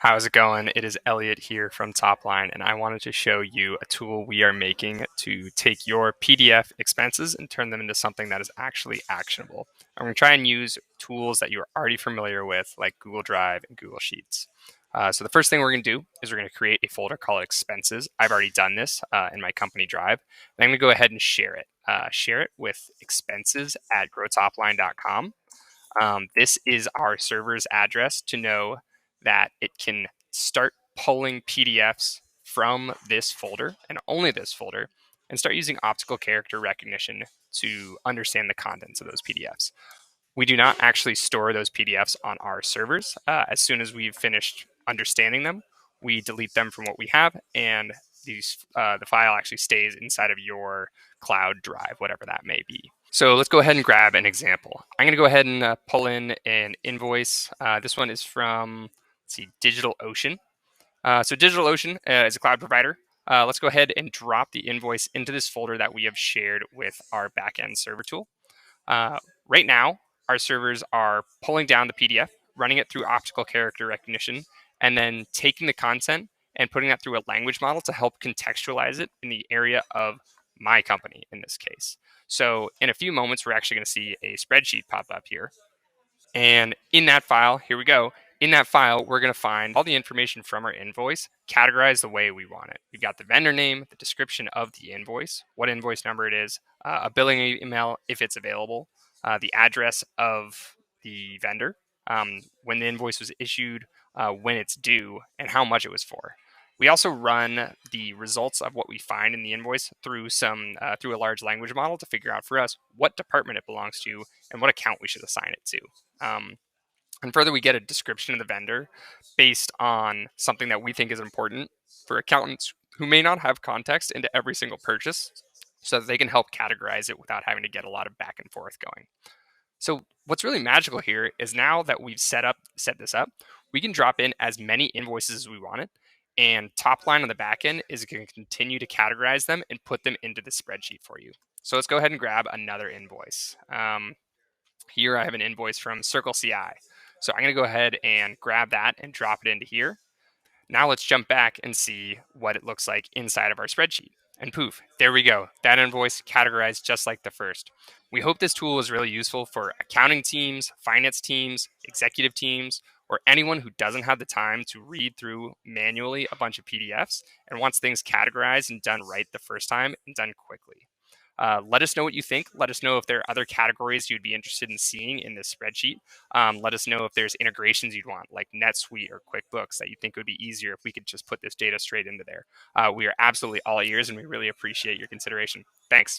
How's it going? It is Elliot here from Topline, and I wanted to show you a tool we are making to take your PDF expenses and turn them into something that is actually actionable. I'm going to try and use tools that you are already familiar with, like Google Drive and Google Sheets. So the first thing we're going to do is we're going to create a folder called Expenses. I've already done this in my company Drive. And I'm going to go ahead and share it. Share it with expenses at growtopline.com. This is our server's address to know that it can start pulling PDFs from this folder and only this folder and start using optical character recognition to understand the contents of those PDFs. We do not actually store those PDFs on our servers. As soon as we've finished understanding them, we delete them from what we have, and the file actually stays inside of your cloud drive, whatever that may be. So let's go ahead and grab an example. I'm going to go ahead and pull in an invoice. This one is from, let's see, DigitalOcean. So DigitalOcean is a cloud provider. Let's go ahead and drop the invoice into this folder that we have shared with our backend server tool. Right now, our servers are pulling down the PDF, running it through optical character recognition, and then taking the content and putting that through a language model to help contextualize it in the area of my company in this case. So in a few moments, we're actually going to see a spreadsheet pop up here. And in that file, here we go. In that file, we're going to find all the information from our invoice, categorized the way we want it. We've got the vendor name, the description of the invoice, what invoice number it is, a billing email if it's available, the address of the vendor, when the invoice was issued, when it's due, and how much it was for. We also run the results of what we find in the invoice through through a large language model to figure out for us what department it belongs to and what account we should assign it to. And further, we get a description of the vendor based on something that we think is important for accountants who may not have context into every single purchase so that they can help categorize it without having to get a lot of back and forth going. So what's really magical here is now that we've set this up, we can drop in as many invoices as we wanted, and Topline on the back end is going to continue to categorize them and put them into the spreadsheet for you. So let's go ahead and grab another invoice. Here I have an invoice from Circle CI. So I'm going to go ahead and grab that and drop it into here. Now let's jump back and see what it looks like inside of our spreadsheet. And poof, there we go. That invoice categorized just like the first. We hope this tool is really useful for accounting teams, finance teams, executive teams, or anyone who doesn't have the time to read through manually a bunch of PDFs and wants things categorized and done right the first time and done quickly. Let us know what you think. Let us know if there are other categories you'd be interested in seeing in this spreadsheet. Let us know if there's integrations you'd want, like NetSuite or QuickBooks, that you think would be easier if we could just put this data straight into there. We are absolutely all ears, and we really appreciate your consideration. Thanks.